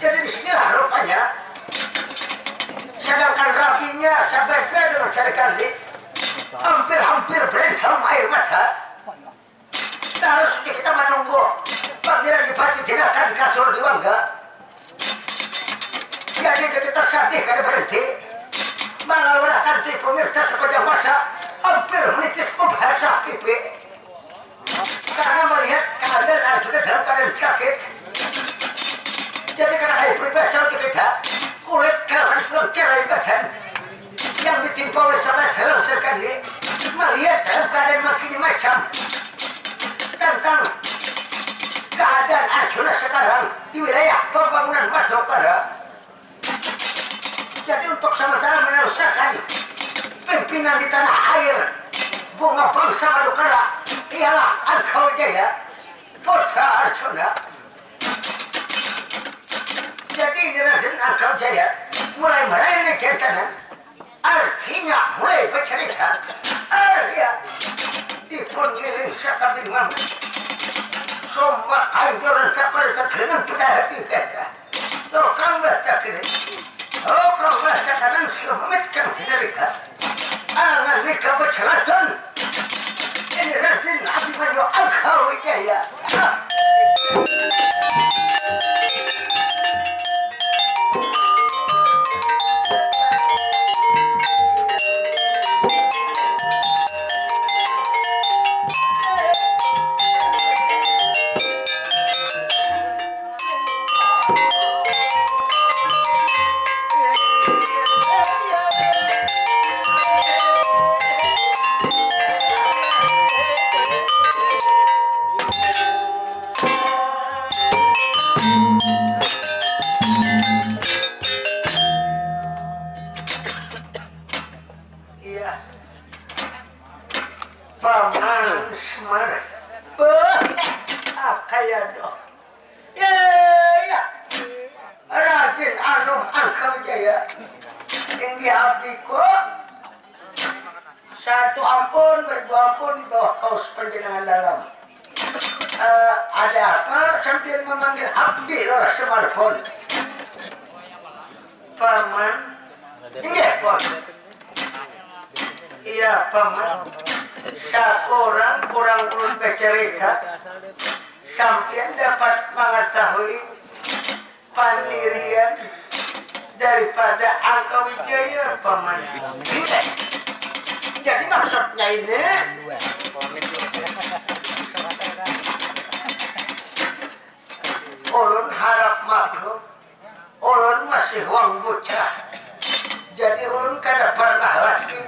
Jadi disinilah rupanya sedangkan rabinya sabada dengan serikali hampir berendam air mata. Terus kita menunggu pangeran Dipati tidak akan kasur di Wangga. Jadi kita sedih kada berhenti mengalahkan di pemirsa sepanjang masa hampir menitis membahasa pipi karena melihat keadaan Arjuna dalam keadaan sakit. Jadi karena air pribadi untuk kita kulit kerawan belum cerai badan yang ditimpa oleh sahabat dalam sekali melihat dalam keadaan makin macam tentang keadaan Arjuna sekarang di wilayah pembangunan Madukara. Jadi untuk sementara meneruskan pimpinan di tanah air bunga bangsa Madukara ialah Angkawajaya putra Arjuna. Jadi ini Raden Angkawajaya mulai meraih jantanan, artinya mulai bercerita Arya dipungiling sakabingan sombak anjuran tak pada dengan pada hati kata lokang baca kini lokang baca kanan selamatkan tinarika angan nikah bercelatan ini Raden Abimanyu Angkawajaya. Paman Semar Akayado ya Raden Anom Angkawajaya yang diabdiku satu ampun berdua ampun di bawah kaos panjenengan dalam. Ada apa sambil memanggil abdi Rara Semar pun Paman ini pun iya Paman seorang kurang ulun bercerita sampai dapat mengetahui pendirian daripada Angkawajaya Paman. Jadi maksudnya ini ulun harap maklum ulun masih wang bocah, jadi ulun kada pernah lagi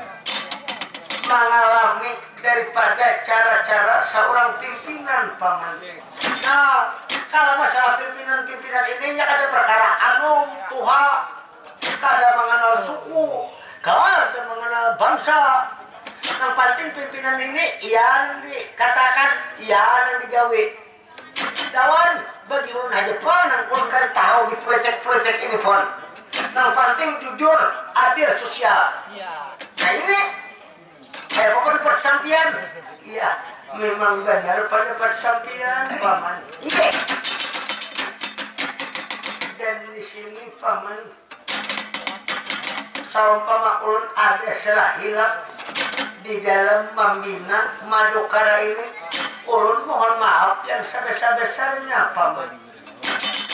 mengalami daripada cara-cara seorang pimpinan Paman. Nah, kalau masalah pimpinan ini ya ada perkara anu tuha, kada mengenal suku, kada mengenal bangsa. Yang penting pimpinan ini yang dikatakan, yang digawe. Dawan bagi ulun aja pun, yang ulun kada tahu di politik ini pun. Yang penting jujur, adil, sosial. Nah ini pokoknya persampian, iya memang benar pada persampian Paman. Iya. Dan di sini Paman, saumpama ulun ada salah hilap di dalam membina Madukara ini, ulun mohon maaf yang sebesar-besarnya Paman.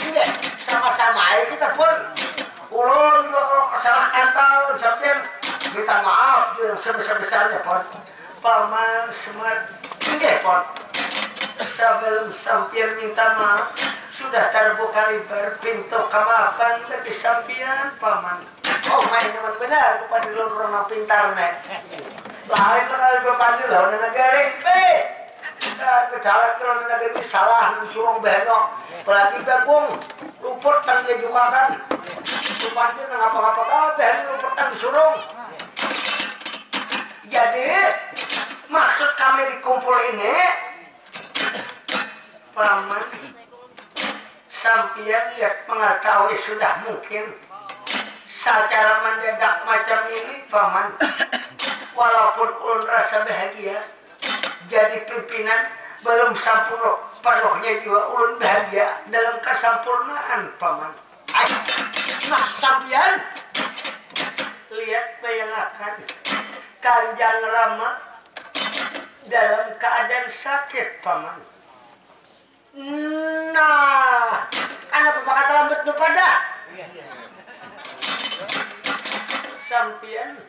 Iya, sama-sama aja kita pun ulun salah kata sampean minta maaf yang sebesar-besarnya pun Paman Semar. Enggak pun sebelum sampean minta maaf sudah terbuka lebar pintu kemaafan bagi sampean Paman. Oh main teman benar kepada orang pintar nek lain kalau kepada orang negara berjalan ke orang negara ini salah surung benok apalagi bagung luput dan dijukakan lupatin ngapa-ngapa kabeh luput dan surung. Jadi maksud kami dikumpul ini Paman sampean lihat mengetahui sudah mungkin secara mendadak macam ini Paman, walaupun ulun rasa bahagia jadi pimpinan belum sempurna penuhnya juga ulun bahagia dalam kesempurnaan Paman. Nah sampian lihat bayangkan Kanjeng Rama dalam keadaan sakit paman. Nah, kenapa kata lambat nu pada? Sampian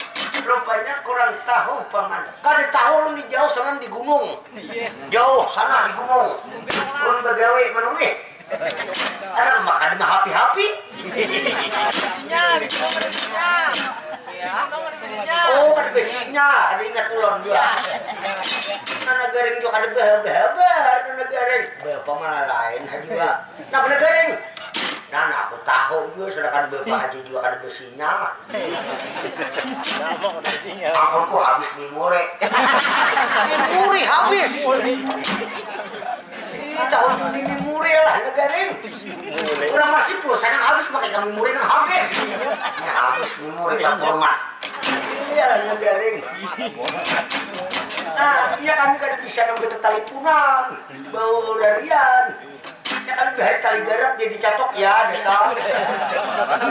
rupanya kurang tahu paman. Kada tahu lu di jauh sana di gunung. Jauh sana di gunung. Ulun begawe menunggu. Ada makan mah hapi-hapi. Oh, kan besinya, ada ingat ulun juga. Nana garing juga ada babar, nana garing. Bapak malah lain juga. Nah, bener garing. Nah, aku tahu juga sudah kan bapak haji juga ada besinya. Aku habis mimure. Mimuri habis. Tahun ini mimuri lah negarin. Orang masih pulsa yang habis pakai kami mimuri yang habis. Ya habis mimuri tak hormat. Iya negarin. Nah, ya kami kan bisa nunggu talipunan, bau darian. Ya kami behari tali garap jadi catok ya, desa.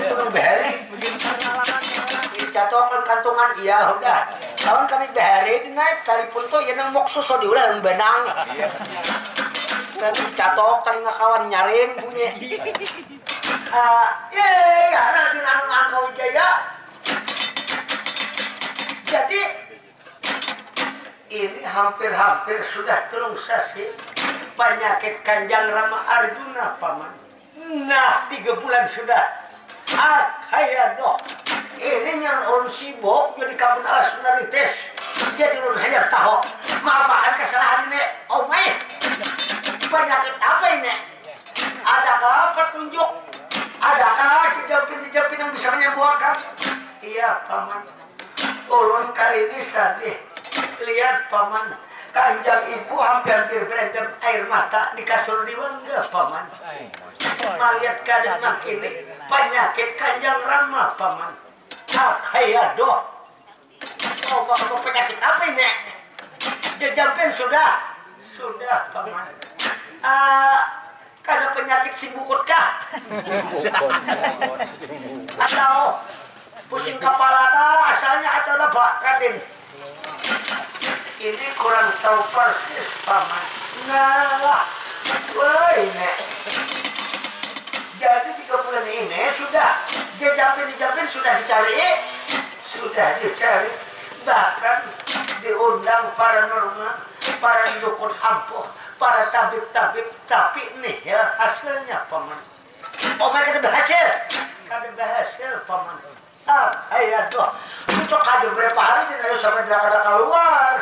Itu behari. Catok kan kantongan iya udah. Kawan kami behari dinaik talipun tuh ya nang mokso so diulah yang benang. Nanti catok tali ngakawan nyaring bunyi. Ya Raden Anu Angkawijaya. Jadi ini hampir-hampir sudah terungsasi penyakit Kanjeng Rama Arjuna paman. Nah 3 bulan sudah. Hayadoh. Ini yang ulun sibuk jadi kabun ala sunarites. Jadi ulun hayar tahu. Maafakan kesalahan ini. Oh my. Penyakit apa ini? Adakah petunjuk? Adakah jejapin yang bisa menyembuhkan? Iya paman. Ulun kali ini sedih. Lihat paman. Kanjeng ibu hampir berendam air mata di kasur diwangga paman. Melihat keadaan makin penyakit Kanjeng Rama paman. Hayadoh. Oh, penyakit apa ini? Jejapin sudah. Sudah paman. Karena penyakit sibukut kah? Atau pusing kepala kah asalnya atau apa Raden? Ini kurang tahu persis paman. Nah, wah ini. Jadi 3 bulan ini sudah dijapin sudah dicari, bahkan diundang para norma, para dukun ampuh, para tabib-tabib, tapi nih ya hasilnya paman. Oh mereka kada berhasil paman. Aduh, cocok aja berapa hari din ayo sama dia kada keluar.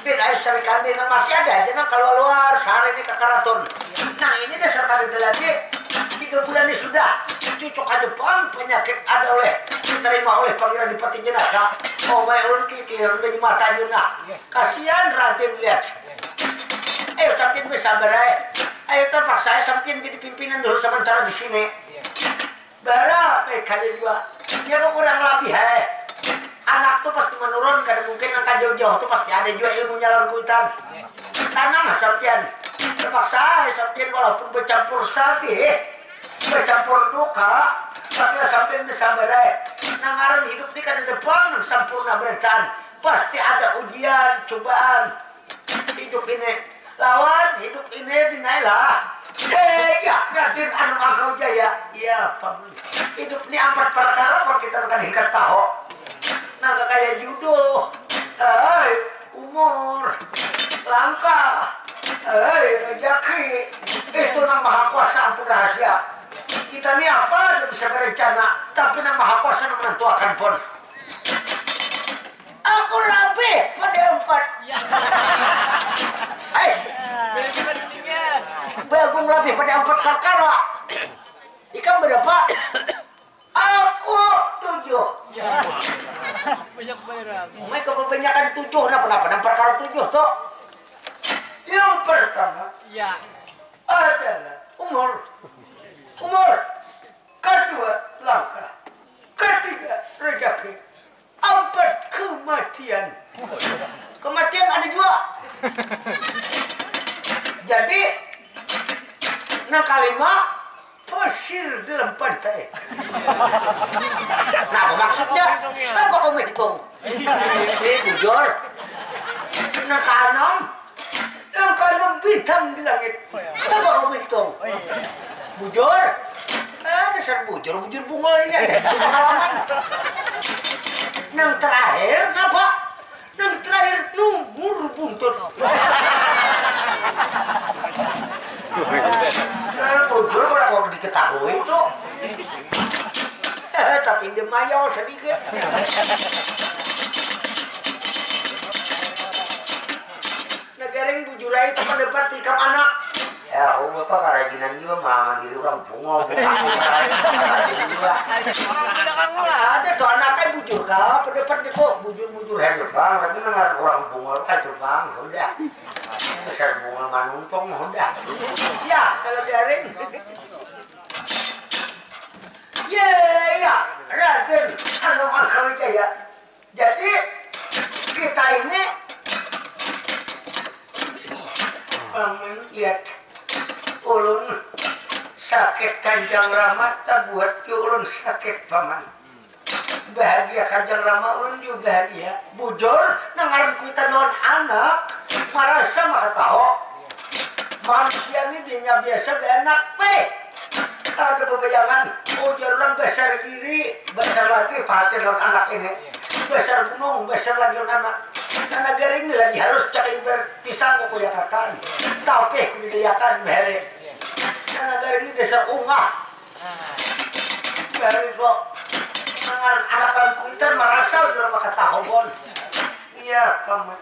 Din ayo cari kandi nang masih ada aja nang keluar sehari ini ke karaton. Nah ini dasar kandi lagi 3 bulan ini sudah cocok aja bang penyakit ada diterima oleh Pangeran Dipati Jenaka. Oh my ulun kikir dari mata Juna. Kasihan Raden lihat. Ayo sampein bisa berai. Ayo terpaksa sampein jadi pimpinan dulu sementara di sini. Berapa kali juga. Dia kok kurang lebih anak tuh pasti menurun karena mungkin angka jauh-jauh tuh pasti ada juga ilmunya lawan kuitan. Tanam sampean. Terpaksa sampein walaupun bercampur sedih, bercampur duka, tapi sampein bisa berai. Nangaran hidup ini kan depan sempurna bertahan. Pasti ada ujian, cobaan. Hidup ini lawan hidup ini dinailah. Ya, Raden Anu Angkawijaya. Iya, paman. Hidup ini 4 perkara pun kita akan ikat tahu. Naga kayak judo, umur, langkah, rezeki. Itu nang Maha Kuasa ampun rahasia. Kita ini apa bisa berencana, tapi nang Maha Kuasa nang menentukan pun. Aku lebih pada 4. Bagung lebih pada 4 perkara. Ikan berapa? Aku 7. Banyak bayar. Mereka kebanyakan 7. Kenapa? 6 perkara 7 toh. Yang pertama adalah umur. Kedua langkah. Ketiga rezeki. 4 kematian. Kematian ada juga. Jadi nah kelima pasir dalam pantai. Nah, apa maksudnya? Siapa kau menghitung? Bujur. Nah, kanan bintang di langit. Siapa kau menghitung? Bujur. Dasar bujur bunga ini ada pengalaman. Yang terakhir, apa? Yang terakhir, numur buntut. Bujur orang mau diketahui itu. Tapi dia mayau sedikit. Negareng bujurai itu mendapat tikam anak. Ya, bapak kerajinan juga mama diri orang bunga. Ada tuh anaknya bujur kah? Pendapat dia kok bujur hebat bang. Tapi dengar orang bunga kayak bang, udah. Besar bunga manumpong, udah. Ya, kalau daring. Ya, Raden, Hanoman Kawijaya. Jadi kita ini lihat ulun sakit Kanjeng Rama tak buat ulun sakit paman. Bahagia Kanjeng Rama ulun juga bahagia. Bujur nangaran kita non anak merasa maka tahu manusia ini dia biasa benak ada bebayangan ujar orang besar diri besar lagi pahatin non anak ini besar gunung besar lagi non anak. Nah, negara ini lagi harus cari berpisang aku ya katakan tapi aku didayakan beri. Nah, negara ini desa ungah beri kok anak-anak kita merasa udah maka tahobon. Iya paman.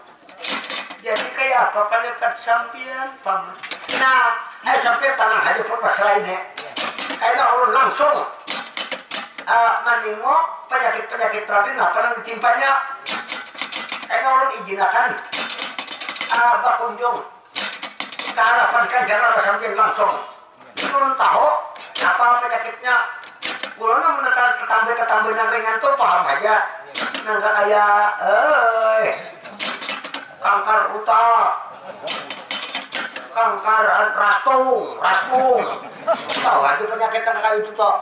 Jadi kayak apa pendapat sampian paman. Nah, sampai tanang aja pun masalah ini kayaknya orang langsung menengok penyakit-penyakit terakhir nah pernah ditimpanya. Kayaknya orang izinakan berkunjung ke harapan Kanjeng Rama sampai langsung. Orang tahu apa penyakitnya. Orang menekan ketambah yang ringan tuh paham aja. Nggak kayak kanker utak, kanker rastung. Tahu aja penyakit yang kayak itu toh.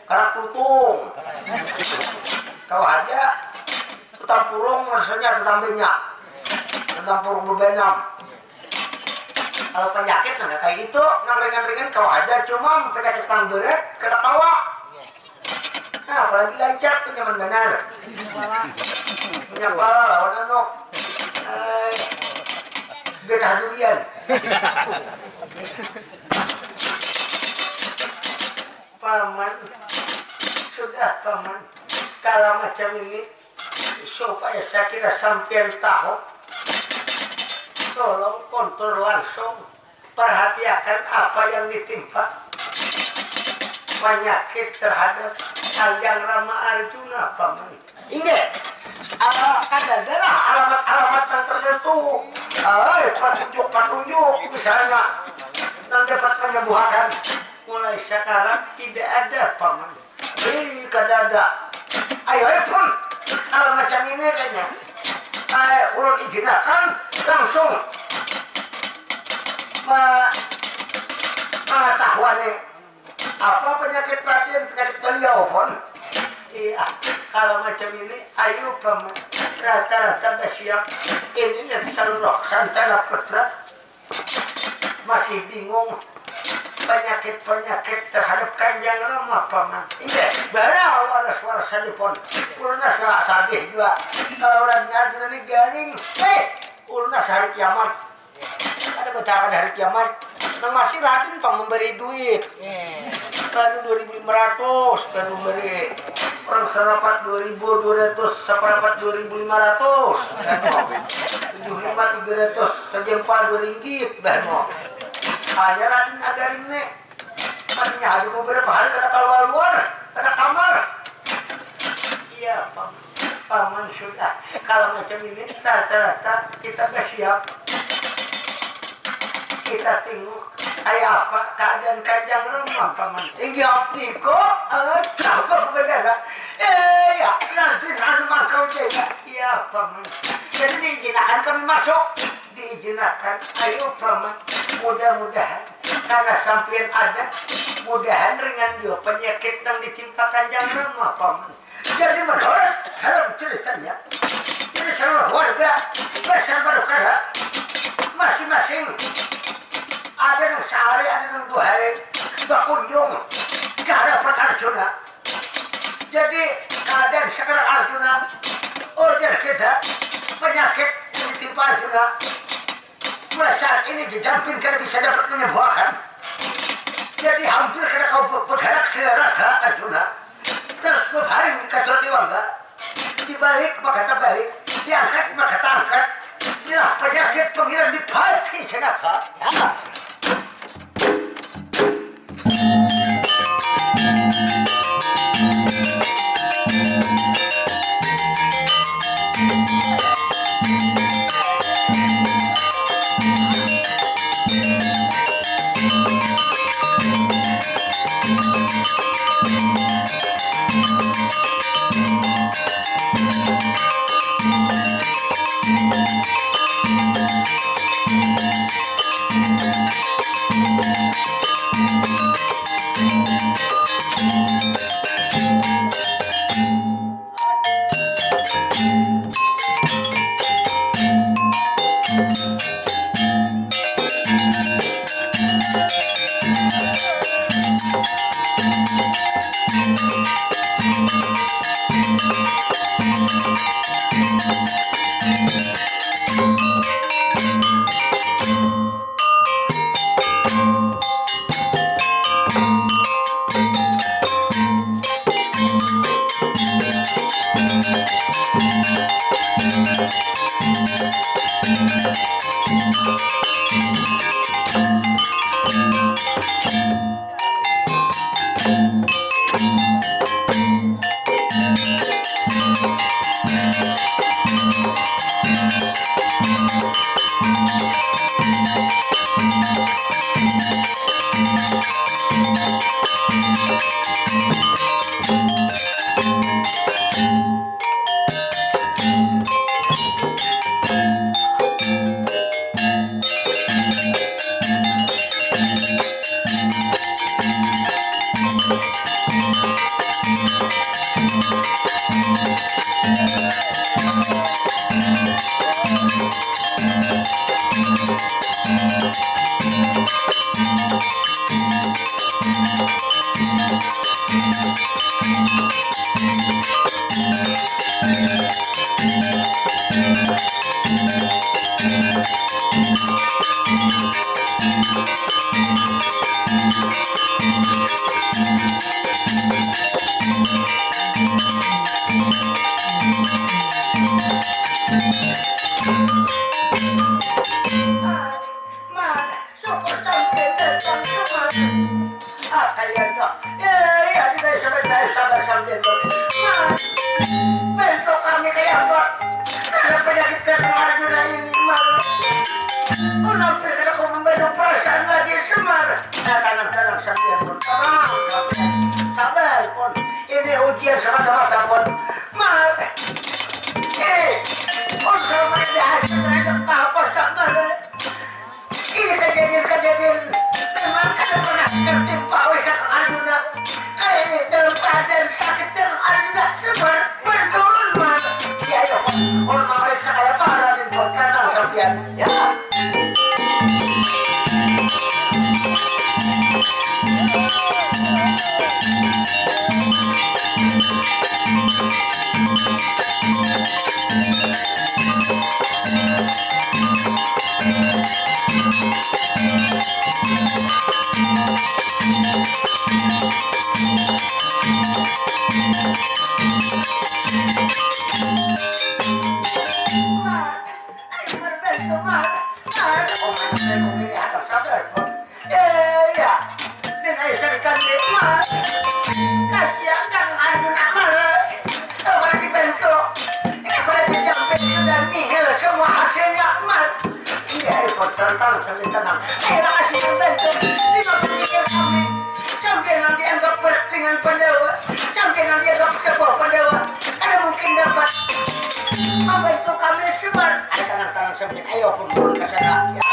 Karak kutung. Kau aja tampurung maksudnya tetambahnya tampurung bebenam. Kalau penyakit nggak kayak itu yang ringan-ringan kau aja cuma penyakit yang berat kena kawa. Nah apalagi lancar tuh nyaman benar. Punya kepala lawan anu getah durian. Paman sudah paman kalau macam ini supaya saya kira sampean tahu tolong kontrol langsung perhatikan apa yang ditimpa penyakit terhadap Kanjeng Rama Arjuna paman. Ingat kan adalah alamat-alamat yang tertentu petunjuk misalnya yang dapat menyembuhkan mulai sekarang tidak ada paman. Kada ada ayo pun kalau macam ini kayaknya ulun izinakan langsung mengetahuan apa penyakit Raden, penyakit beliau pun. Iya, kalau macam ini ayo paman rata-rata siap ini yang seluruh Santana Putra masih bingung penyakit-penyakit terhadap Kanjeng Rama paman. Ini bara waras-waras sadipun. Uluna sadih juga. Kalau orang Arjuna ini garing, uluna sehari kiamat. Ada betakan hari kiamat. Nang masih Raden pang memberi duit. Kan 2.500 dan memberi orang serapat 2.200 seperapat 2.500 kan 75 300 sejempal 2 ringgit kan hanya Raden agarin nih artinya ada beberapa hari kena keluar kena kamar. Iya paman sudah kalau macam ini rata-rata kita bersiap kita tengok kayak apa keadaan Kanjeng Rama paman. Tinggi optiko apa berbeda ya nanti Hanoman Kawijaya. Iya paman. Jadi diizinkan kami masuk diizinkan. Ayo paman mudah-mudahan karena sampean ada mudahan ringan dia penyakit yang ditimpa Kanjeng Rama paman. Jadi menurut dalam ceritanya jadi seluruh warga besar Badukara masing-masing ada yang sehari ada yang 2 hari berkunjung ke hadapan Arjuna. Jadi keadaan sekarang Arjuna urgen kita penyakit yang ditimpa Arjuna mulai saat ini dijampin karena bisa dapat menyembuhkan. Jadi hampir kena kau bergerak seleraga Arjuna terus berbaring di kasur Dewangga, dibalik maka terbalik, diangkat maka terangkat. Inilah penyakit pengiran di pati jenaka ya. Bentuk kami kayak apa? Karena penyakit kaki Arjuna ini malah nampil kena kau membendung perasaan lagi semar. Tenang sampai pun tenang, sabar pun. Ini ujian semata-mata pun. Mak, unsur mereka hasil terhadap apa sangat. Ini kejadian memang ada pernah tertimpa oleh kakak Arjuna. Kali ini terlupa dan sakit dengan Arjuna semar berturun mak. Ya ya, orang mereka kayak parah dan buat kandang sampian. Ya. Tenang, sambil tenang. Saya kasih membantu 50 miliar kami. Sampai nanti anggap bertingan pendewa. Sampai nanti anggap sebuah pendewa. Karena mungkin dapat membantu kami semua. Ayo tenang sambil. Ayo pun ke sana. Ya.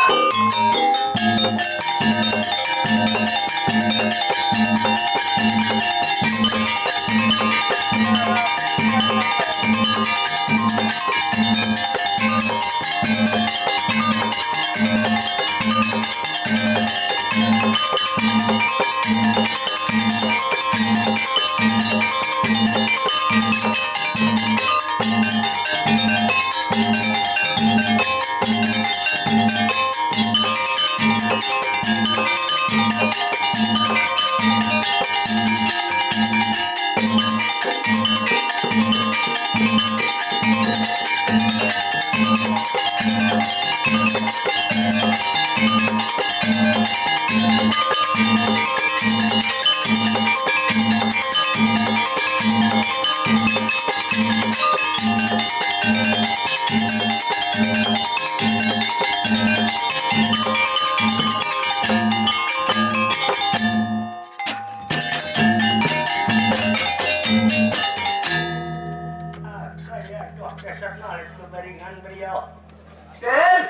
Dasar nalit bebaringan beliau. Den,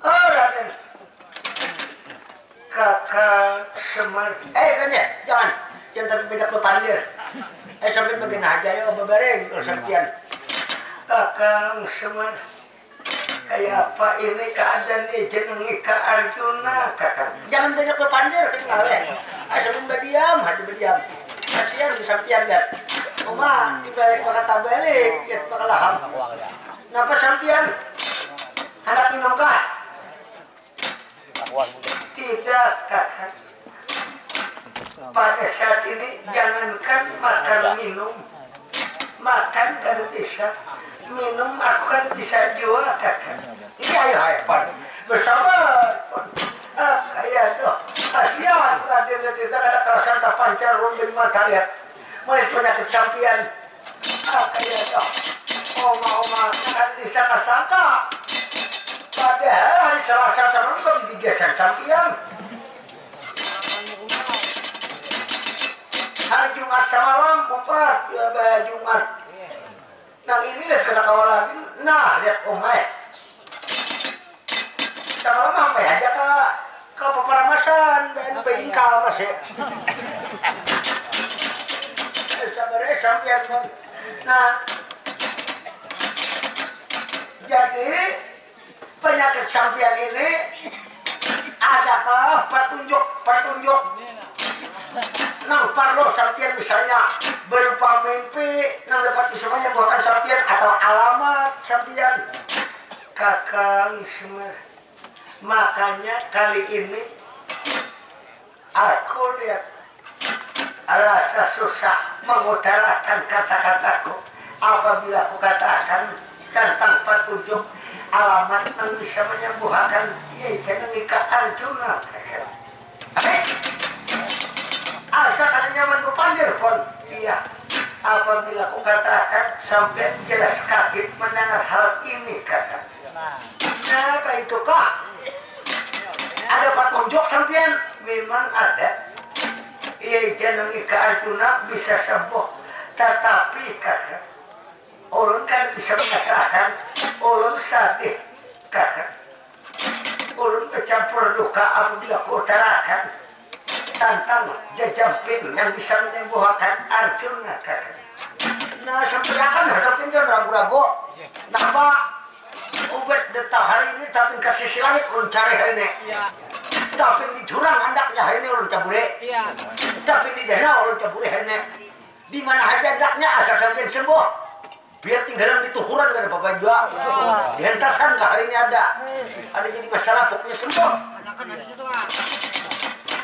oh Raden, kakak Semar. Kan ya, jangan tapi banyak bepandir. Sampai bagian aja ya bebaring kalau sampian. Kakak Semar, kayak apa ini keadaan jenengi ke Arjuna kakak. Jangan banyak bepandir kenal ya. Sampai berdiam, hati berdiam. Kasihan sampian dan. Oma, dibalik bakal balik, lihat bakal laham. Napa sampian? Hendak minum kah? Tidak, kakak. Pada saat ini jangankan makan minum, makan kan bisa, minum aku kan bisa juga, kakak. Ini ayo Pan, bersabar, Pan. Kayak doh, kasihan. Raden tidak ada kerasan terpancar, rumit mata lihat. Mulai penyakit sampian kayak dong oma kan disangka-sangka padahal hari Selasa sama kok digeser sampian hari Jumat semalam Bapak Jumat nang ini lihat kena kawal lagi nah lihat omai semalam sampai aja ke peparamasan BNP Ingkal mas ya sabarnya sampian. Nah, jadi penyakit sampian ini adakah petunjuk nang parlo sampian misalnya berupa mimpi nang dapat semuanya bukan sampian atau alamat sampian kakang Semar. Makanya kali ini aku lihat rasa susah mengutarakan kata-kataku apabila aku katakan tentang petunjuk alamat yang bisa menyembuhkan jangan nikah Arjuna asa karena nyaman berpandir pun iya apabila aku katakan sampai jelas kaget mendengar hal ini kakak nah kayak itu kak ada petunjuk sampean memang ada jangan ke Arjuna bisa sembuh tetapi kakak ulun kan bisa mengatakan ulun sadih kakak ulun bercampur duka apabila kuutarakan tentang jajampin yang bisa menyembuhkan Arjuna kakak nah sampai akan sampai jangan ragu-ragu napa ubat detah hari ini tapi kasih si langit ulun cari hari ini tapi di jurang hendaknya hari ini ulun cabure tapi di danau ulun cabure hari ini di mana aja hendaknya asal sampai sembuh biar tinggalan di tuhuran gak ada apa-apa juga di hentasan gak hari ini ada jadi masalah pokoknya sembuh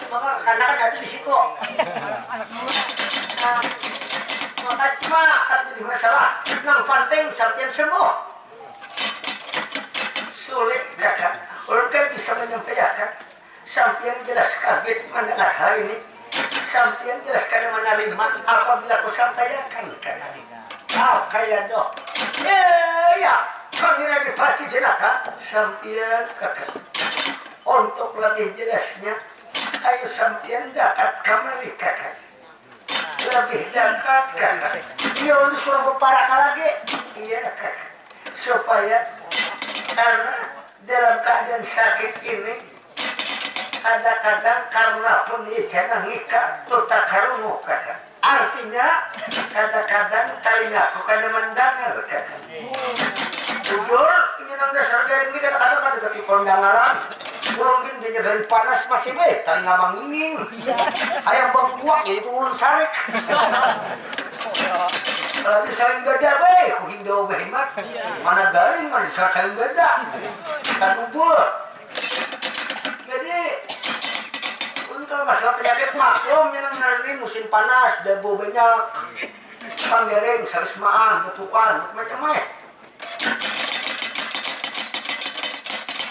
maka karena kan ada di situ maka cuma kalau jadi masalah yang penting sampai sembuh sulit kakak ulun kan bisa menyampaikan sampian jelas kaget mendengar hal ini sampian jelas kada menerima apabila aku sampaikan kayak doh ya panggilnya dipati jenaka sampian kakak untuk lebih jelasnya ayo sampian dekat kamari kakak lebih dekat kakak dia untuk suruh berparak lagi iya kakak supaya karena dalam keadaan sakit ini kadang-kadang karena penyijanan nikah tutak karungu kakak artinya kadang-kadang telingaku kada mendengar kakak jujur ini nang dasar garing ini kadang-kadang ada tapi kondangan Ulun gini dia jagain panas masih be, tali ngamang ingin. Ayam bangkuak jadi itu ulun sarek. Kalau saling beda be, kuhindo be hemat. Mana garing mana saling beda. Kan umpul. Jadi ulun kalau masalah penyakit maklum yang ini musim panas, debu banyak. Panggereng, sarismaan, betukan, macam-macam.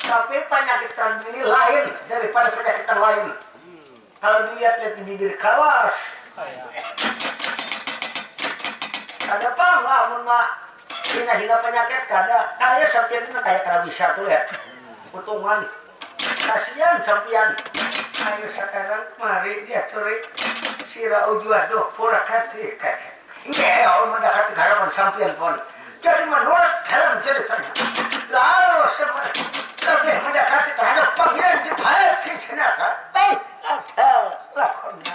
Tapi penyakit ini lain daripada penyakit yang lain. Kalau dilihat di bibir kalas, ada apa nggak mak hina-hina penyakit kada kayak sampian itu kayak kada bisa tuh lihat potongan kasihan sampian. Ayo sekarang mari dia curi sira ujuado pura kati kakek. Ini orang mendekati harapan sampian pun. Jadi menurut dalam ceritanya, lalu semua lebih mendekati terhadap panggilan di hati jenaka. Baik, ada lakonnya.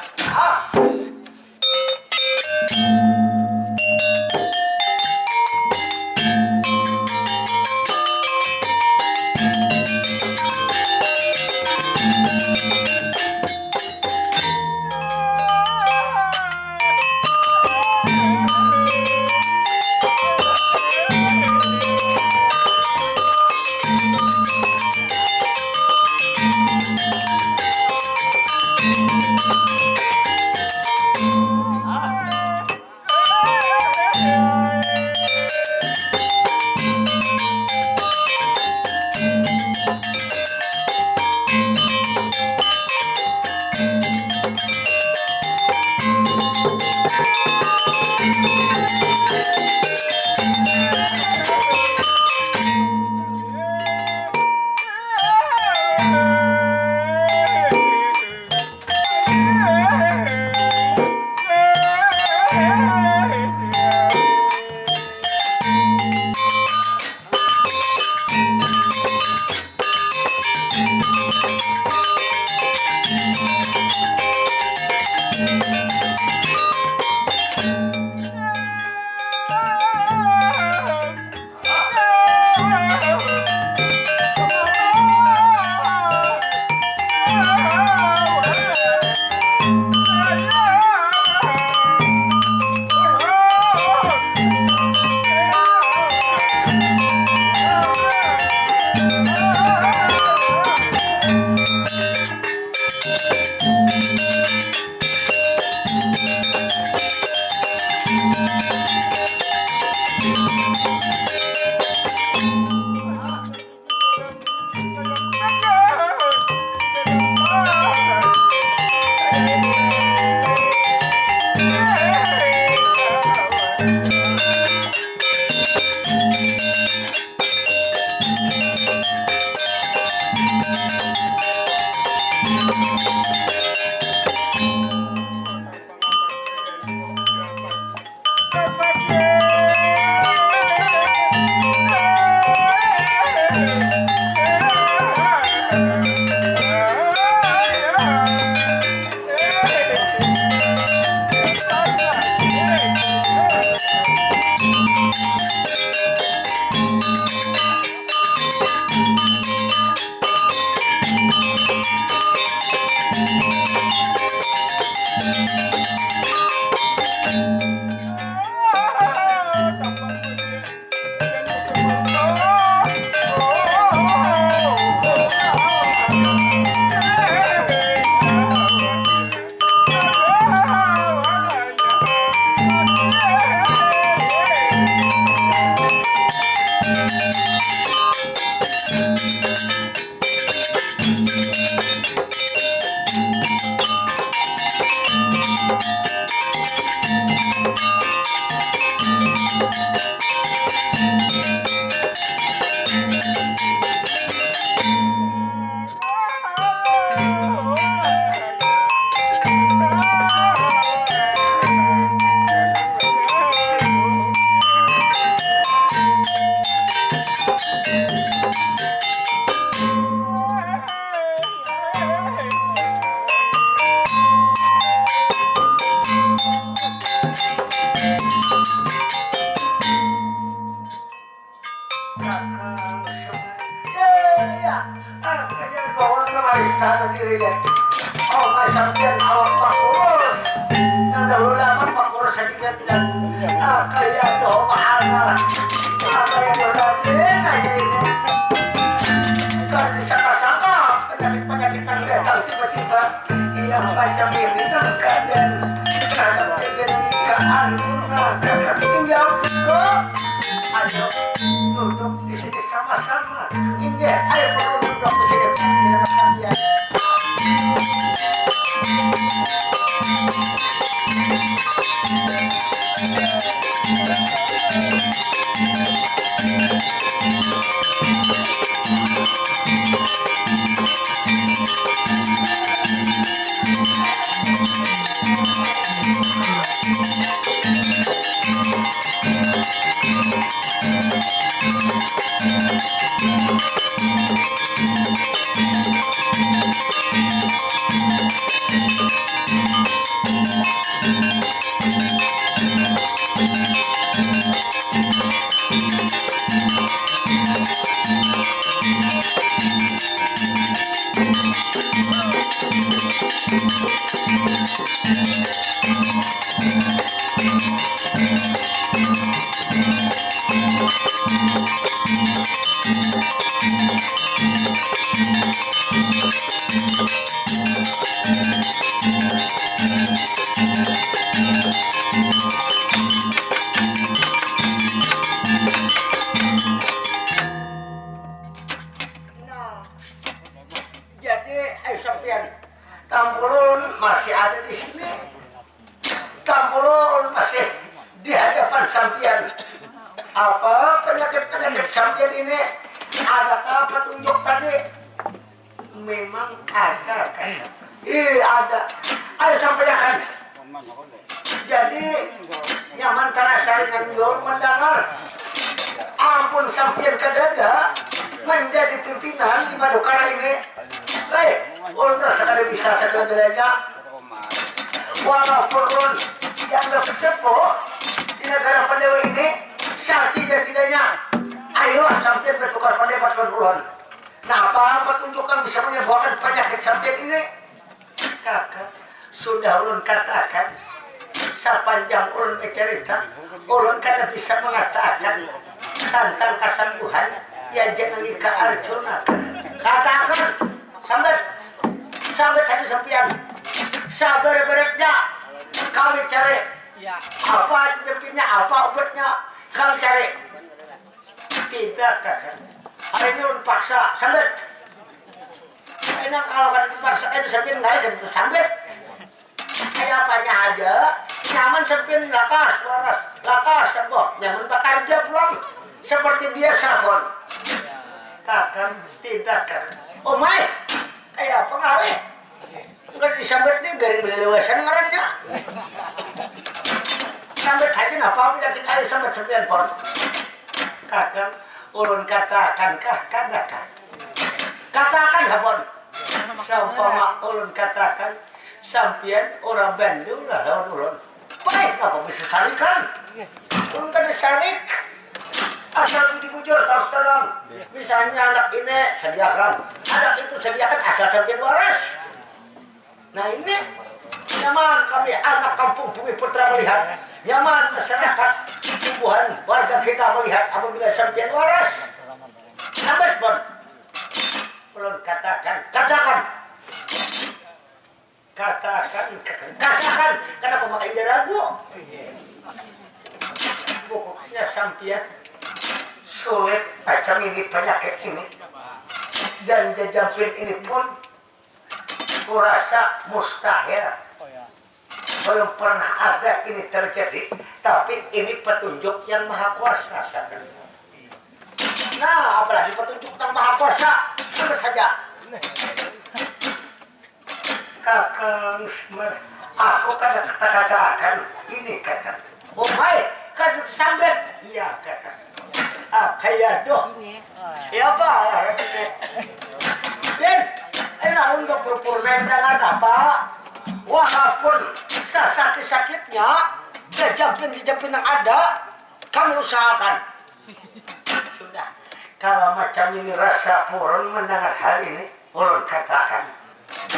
bilang kayak doa mana kayak doa dena ini karena disangka-sangka penyakit yang datang tiba-tiba yang macam ini kan keadaan keadaan tinggal kok ayo duduk di sini sama-sama ini ayo perlu duduk di sini di depan dia. Tambulun masih ada di sini. Tambulun masih di hadapan sampian. Apa penyakit-penyakit sampian ini? Adakah petunjuk tadi? Memang ada kan? Ada. Ayo sampaikan. Jadi nyaman terasa dengan yul mendengar. Ampun sampian kedada menjadi pimpinan di Madukara ini. Ultra sekali bisa sekedelanya walaupun yang bersepuh di negara Pandewa ini saat tidaknya ayo sampai bertukar pendapat dengan ulun. Nah apa petunjuk yang bisa menyembuhkan penyakit sampai ini? Kakak sudah ulun katakan sepanjang ulun bercerita ulun kada bisa mengatakan tentang kesembuhan ya jangan ika Arjuna katakan sampai tadi sampian sabar-barnya kami cari apa jepinya apa obatnya kami cari tidak kakak hari ini paksa sampai enak kalau kan dipaksa itu sampian nggak ada sampai kayak apanya aja nyaman sampian lakas sembuh nyaman bekerja pulang seperti biasa pun kakak tidak kakak oh my kayak pengaruh udah disambet nih garing belewasan ngarannya sambet aja apa penyakit air sambet sampean pon kakak ulun katakan katakan hapon sampama ulun katakan sampean orang Bandung lah ulun baik apa bisa sarikan ulun kan sarik asal dibujur terus terang misalnya anak ini sediakan anak itu sediakan asal sampean waras. Nah ini nyaman kami anak kampung Bumi Putra melihat nyaman masyarakat tumbuhan warga kita melihat apabila sampean waras sampai pun belum katakan kenapa makai ragu pokoknya sampean sulit macam ini penyakit ini dan jajapin ini pun kurasa mustahil belum pernah ada ini terjadi tapi ini petunjuk yang maha kuasa nah apalagi petunjuk yang maha kuasa sebut saja kakang aku katakan ini kata oh baik kata sambet iya kata kayak doh ya apa lah Ben enak untuk berpurna dengan apa walaupun sakit-sakitnya jejapin yang ada kami usahakan sudah kalau macam ini rasa purun mendengar hal ini ulun katakan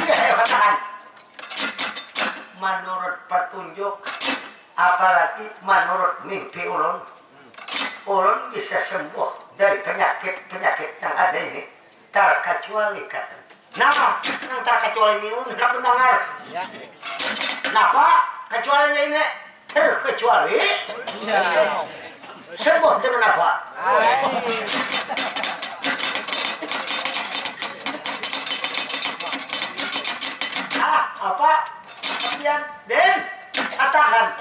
iya saya katakan menurut petunjuk apalagi menurut mimpi ulun bisa sembuh dari penyakit yang ada ini terkecuali kan. Nah, yang terkecuali ini ulun hendak mendengar. Kenapa kecualinya ini terkecuali? Sembuh dengan apa? Apa? Kemudian, Den, katakan.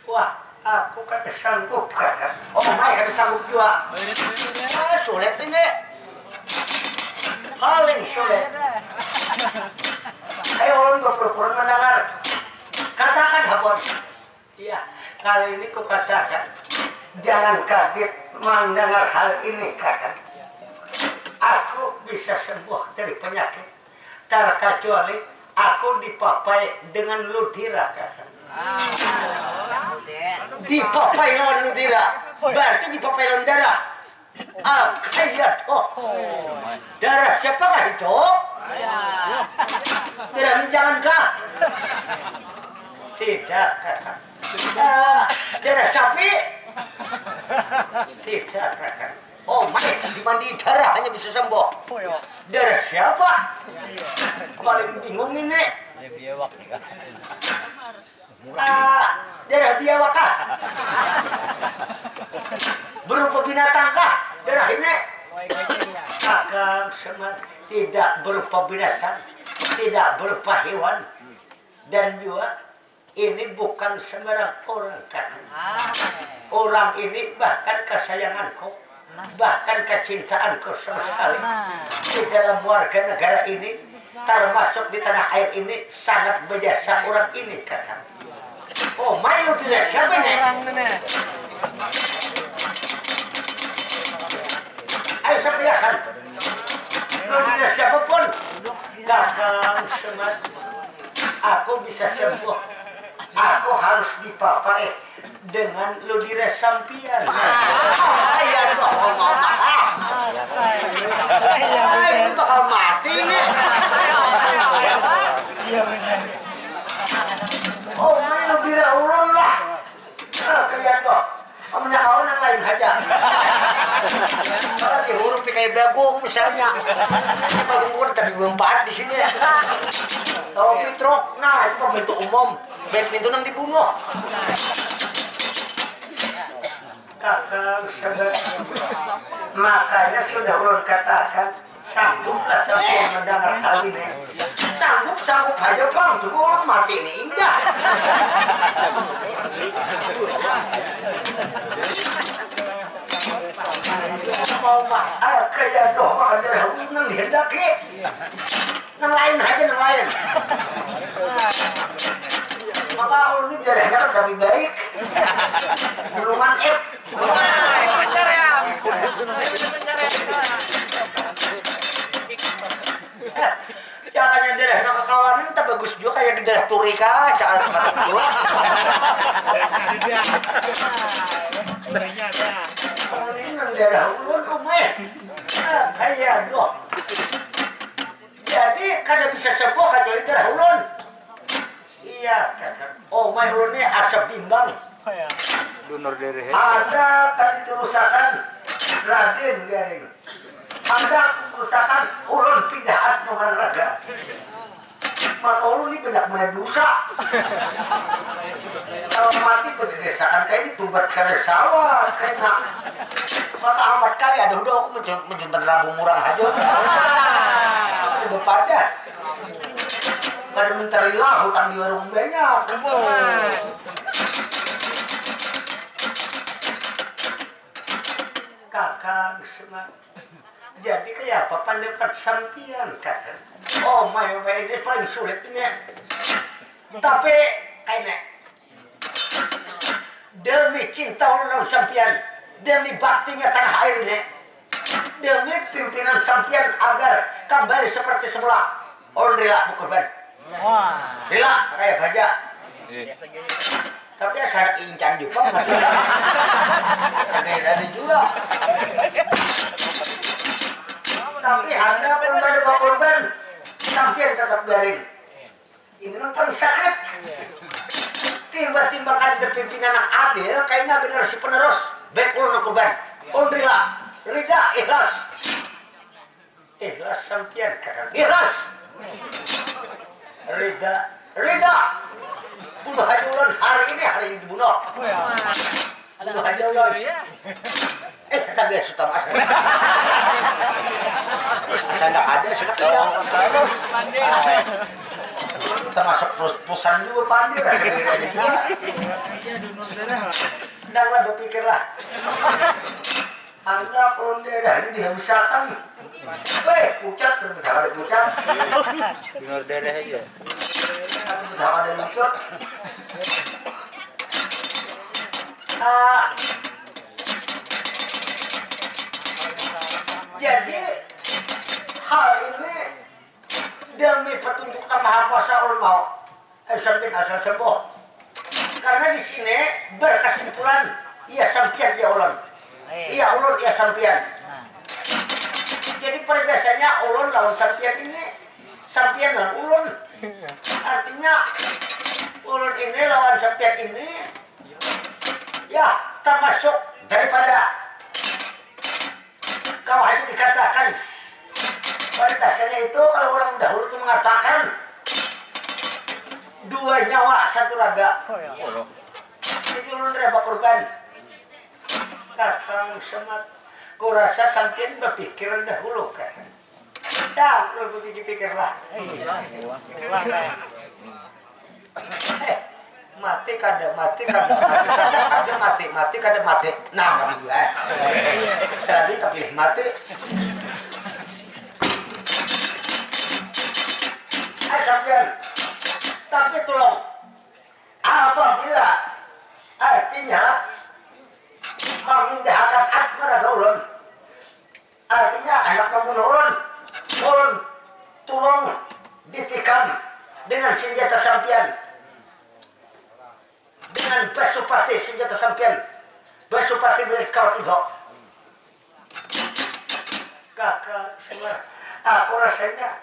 Wah, aku kan sanggup kan. Oh, Mai kan sanggup juga. Sulit ini. Paling sulit. Ayo, ulun berpura-pura mendengar. Katakan, Habon. Iya, kali ini ku katakan. Jangan kaget mendengar hal ini, kakak. Aku bisa sembuh dari penyakit. Terkecuali aku dipapai dengan ludira, kakak. Dipapai lawan ludira, berarti dipapai lawan darah. Kayak toh. Darah siapakah itu? Darah minjangankah? Tidak, kakak. Darah sapi? Tidak, kakak. Oh, Mai, dimandi darah hanya bisa sembuh. Darah siapa? Paling bingung ini. Darah biawak kah? Berupa binatang kah? Darah ini? Kakak Semar tidak berupa binatang, tidak berupa hewan, dan juga ini bukan sembarang orang, kakak. Orang ini bahkan kesayanganku, bahkan kecintaanku sama sekali di dalam warga negara ini, termasuk di tanah air ini, sangat berjasa orang ini, kakak. Oh, Mai, lu tidak siapa ini? Ayo sampaikan. Lu tidak siapapun. Kakak Semar, aku bisa sembuh. Aku harus dipapai dengan ludira sampian. Ya dong, ini bakal mati nih. Oh, main ludira ulun lah. Kayak dong. Kamunya kawan yang lain aja. Kalau di huruf kayak bagung misalnya. Bagung gua tapi belum pahat di sini. Tahu pitrok, nah itu pembentuk umum. Baik itu nang dibunuh. Kakak saudara, makanya sudah ulun katakan sangguplah sampai mendengar hal ini. Sanggup aja bang, tunggu orang mati ini indah. Mau kayak doh makan darah nang dihendaki. Nang lain aja nang lain. Maka ulun ini darahnya kan lebih baik. Gulungan F. Benar ya. Jangan darah nak kawanan tak bagus juga kayak darah turika, jangan tempat gua. Ini darah ulun umeh. Kayak doh. Jadi kada bisa sembuh kecuali darah ulun. Iya, kakak. Oh, my ulun ini asap timbang. Donor darah. Ada kan diterusakan Raden Garing. Ada kerusakan ulun pindahan mengarang raga. Maka ulun ini banyak mulai dosa. Kalau mati berdesakan kayak ditubat karena sawah kayak nak. Maka 4 kali udah aku menjuntan lambung murang aja. Maka dibepadat. Kada minta rela hutang di warung banyak. Kakak Semar. Jadi kayak apa pendapat sampian, kakak? Oh, ini paling sulit ini. Tapi kayaknya demi cinta ulun sampian, demi baktinya tanah air ini, demi pimpinan sampian agar kembali seperti semula, ulun rela berkorban. Rela kayak baja. Tapi asal incan juga, ada juga. Tapi Anda pun pada korban, sampai tetap garing. Ini kan paling sakit. tiba-tiba kan ada pimpinan yang adil kayaknya generasi penerus baik ulun kurban undrila rida ikhlas sampian kakak ikhlas rida bunuh haji ulun hari ini dibunuh bunuh haji ulun kata dia sudah masuk asa ndak ada sekali ya termasuk pusan juga pandir ndak lah berpikir lah anda perlu daerah ini dihabiskan pucat berbeda ada pucat Donor darah aja. berbeda ada lucut jadi hal ini demi petunjuk Maha Kuasa ulun mau sampeyan asal sembuh karena di sini berkesimpulan iya sampian ya ulun iya ulun iya sampian jadi perbiasanya ulun lawan sampian ini sampian dan ulun artinya ulun ini lawan sampian ini ya termasuk daripada kalau hanya dikatakan pada dasarnya itu kalau orang dahulu itu mengatakan dua nyawa satu raga jadi ulun reba korban kakang semat kurasa sampean berpikiran dahulu kan dah ulun berpikir-pikirlah mati kada mati nah mati gue selagi terpilih mati sampean tapi tolong apabila artinya mengindahkan akmara ulun artinya anak membunuh ulun tolong ditikam dengan senjata sampean dengan basupati senjata sampean basupati milik kau itu kakak semua aku rasanya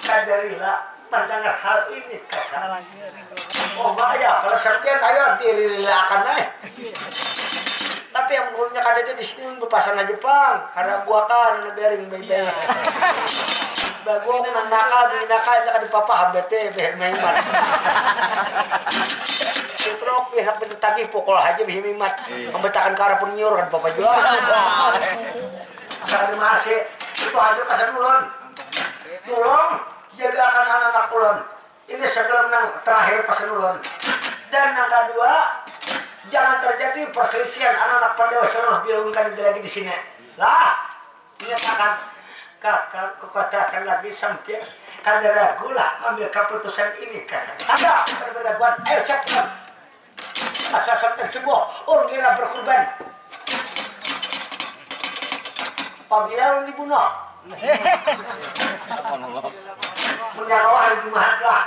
kadarilah mendengar hal ini kakak oh bahaya kalau sampean ayo direlakan tapi yang menurutnya kadang di sini berpasangan Jepang karena gua kan negering baik-baik bagong nang nakal di papa hambete behemat Citrok pihak bertagi pukul aja behemat membetakan ke arah penyiur kan papa juga karena masih itu aja pasan ulun tolong jagakan anak-anak ulun ini sebelum nang terakhir pasan ulun dan yang kedua jangan terjadi perselisihan anak-anak Pandawa seluruh diulunkan lagi di sini lah nyatakan kakak kukatakan lagi sampai kada ragu lah ambil keputusan ini kakak ada perbedaan ayo siapkan asal sampai sembuh undila berkorban apabila dibunuh menyawa hari Jumat lah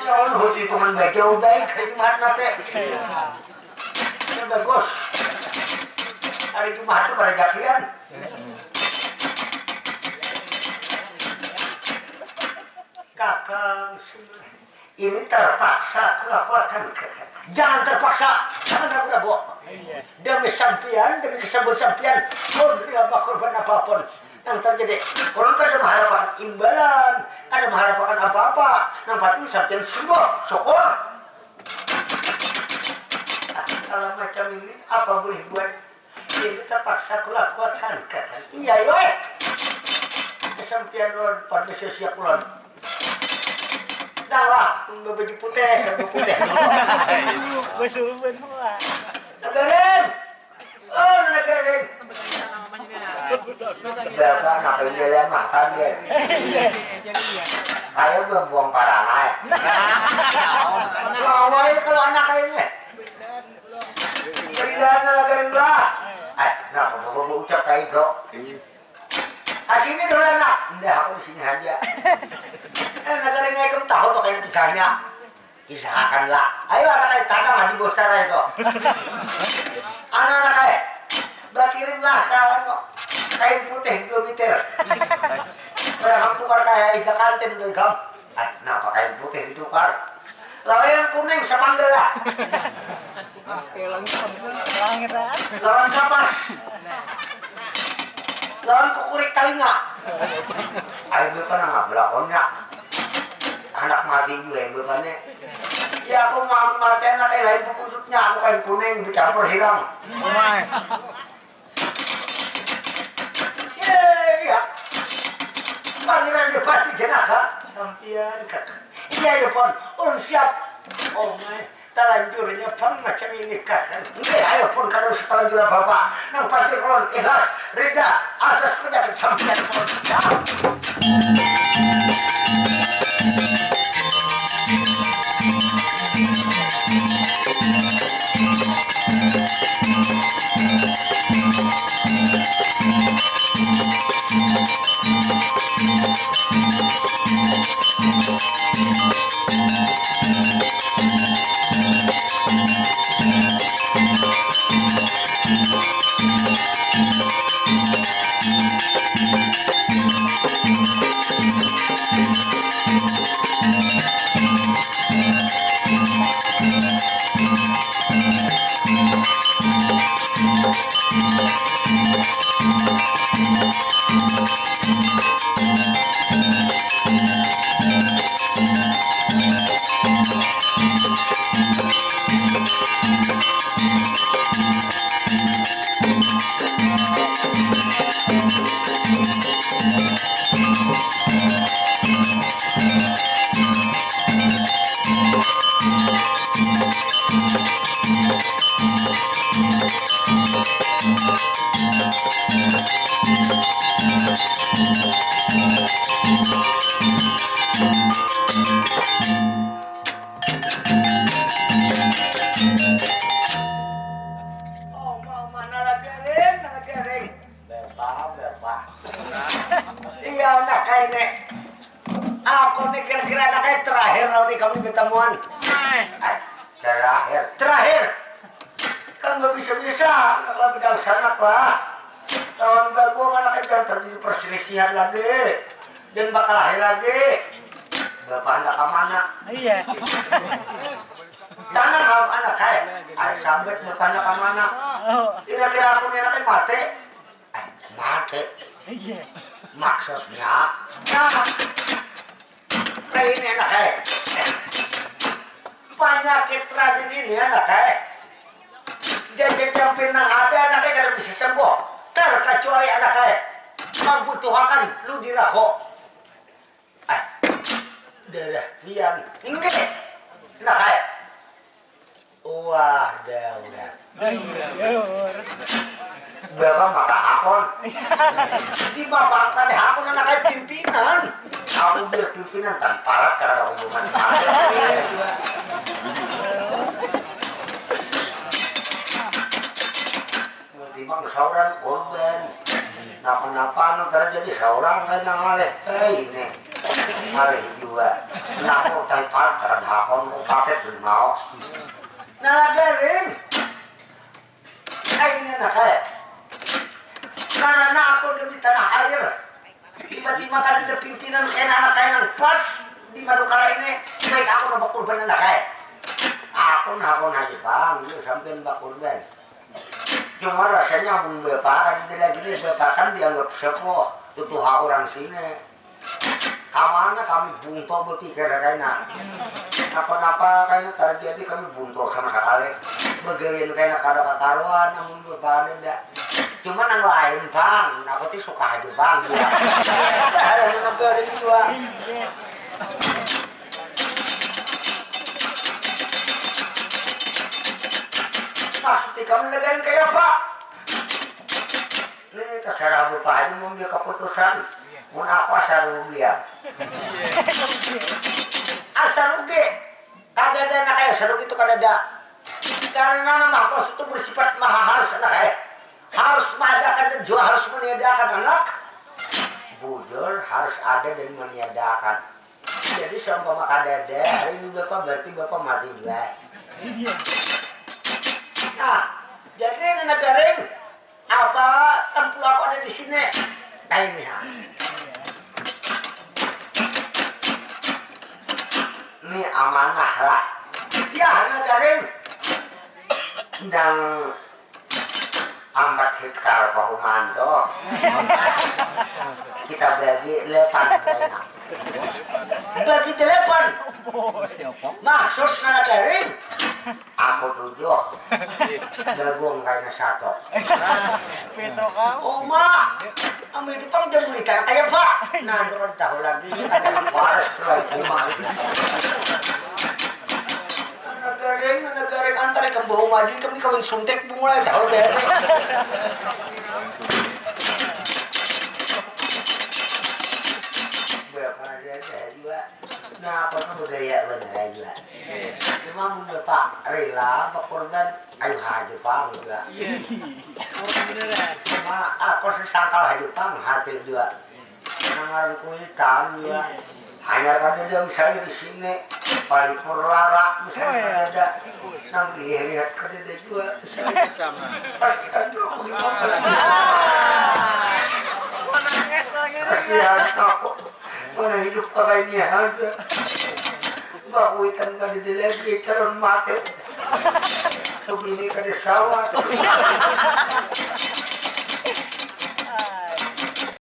ya Allah itu man jauh baik hari Jumat mati bagus hari Jumat itu pada jakian kakak ini terpaksa kulakukan jangan terpaksa jangan ragu-ragu demi sampian demi kesembuhan sampian berilah korban apapun yang terjadi orang kada mengharapkan imbalan kada mengharapkan apa-apa yang penting sampian sembuh syukur kalau macam ini apa boleh buat ini terpaksa kulakukan kakak iya yoy kesampian orang pada siap ulun lah, baju putih, serba putih. Bersumpah semua. Nagarin, oh nagarin. Berapa nak dia makan dia. Ayo buang parangai. Lawai kalau anak ini. Berilah nagarin lah. Nak mau ucap kayak bro. Asini dulu anak, indah aku di sini aja. Negara ngegem tahu tuh kayak pisahnya, pisahkanlah. Ayo anak kayak tanam di bosar itu. Anak-anak kayak, bakirimlah sekarang kok kain putih 2 meter. Berang tukar kayak ikan kantin tuh kamu. Kenapa kain putih ditukar? Lawan yang kuning sepanggil lah. Lawan kapas. Lawan kukurik talinga. Ayo bukan nggak belakonnya. Anak mati juga yang bukannya. Ya aku mau mati anak lain pukutnya. Aku kain kuning dicampur hilang. Ya. Pangeran Depati Jenaka sampian kakak. Iya ya pon, siap. Oh my, talanjurnya pon macam ini kakak. Ayo pon kalau setelah juga bapak, nang pati kon ikhlas, rida atas penyakit sampian pon. Pertemuan terakhir kan nggak bisa kalau bidang sanak lah tahun bagus mana kan jangan terjadi perselisihan lagi dan bakal lahir lagi bapak anak kemana Iya. tanah kalau anak kayak sambet bapak anak kemana kira-kira aku nih anaknya mati Iya. maksudnya kayak ini anak kayak penyakit Raden ini anak jajan pinang ada anaknya kada bisa sembuh terkecuali anaknya membutuhkan lu dirako darah pian ini anaknya wah udah bapak maka hakon di bapak kan hakon anaknya pimpinan aku biar pimpinan tanpa alat karena hubungan timbang seorang korban napa-napa nang terjadi seorang kan yang ngalih ini ngalih juga kenapa tanpa alat karena hakon pakai mau nalagarin ini anaknya karena aku demi tanah air tiba-tiba kan ada pimpinan anak kain yang pas di Madukara ini baik aku nambah kurban anak kain aku aja bang itu sampai nambah kurban cuma rasanya bapak kan tidak gini bapak kan dianggap sepuh tutuha orang sini kamana kami buntu berpikir kayaknya apa-apa kayaknya terjadi kami buntu sama sekali begini kayaknya kada kakaruan namun bapak ada cuma yang lain bang aku tuh suka aja bang ya ada negara juga pasti kamu negara kayak apa ini terserah bapak aja mau ambil keputusan mau apa sarugia sarugi kada ada anak kayak sarugi itu kada ada karena nama kos itu bersifat mahal anak kayak harus mengadakan dan juga harus meniadakan anak bujur harus ada dan meniadakan jadi seumpama kada ada hari ini bapak berarti bapak mati juga nah jadi ini negara apa tempul aku ada di sini nah ini amanah lah. Ya ngadaring dan 4 hektar pahumando. Kita bagi 8 bagi 8 maksud ngadaring aku 7 dagung kayaknya 1 Petro kamu. oh mak kami itu pang jam belikan kayak pak nah orang tahu lagi ada yang waras setelah rumah negara antara kembau maju kami kawin suntek mulai tahu deh berapa aja juga nah apa tuh budaya bener juga memang udah pak rela pak korban ayo haji pang juga cuma aku sesangkal haji pang hati juga nangaran kuitan juga hanya karena dia misalnya di sini paling purlara misalnya ada nang lihat kerja dia juga Sama. pasti kan tuh Menangis lagi. kasihan aku mana hidup kayaknya aja mbak kuitan kan di lagi calon mati begini kan di sawah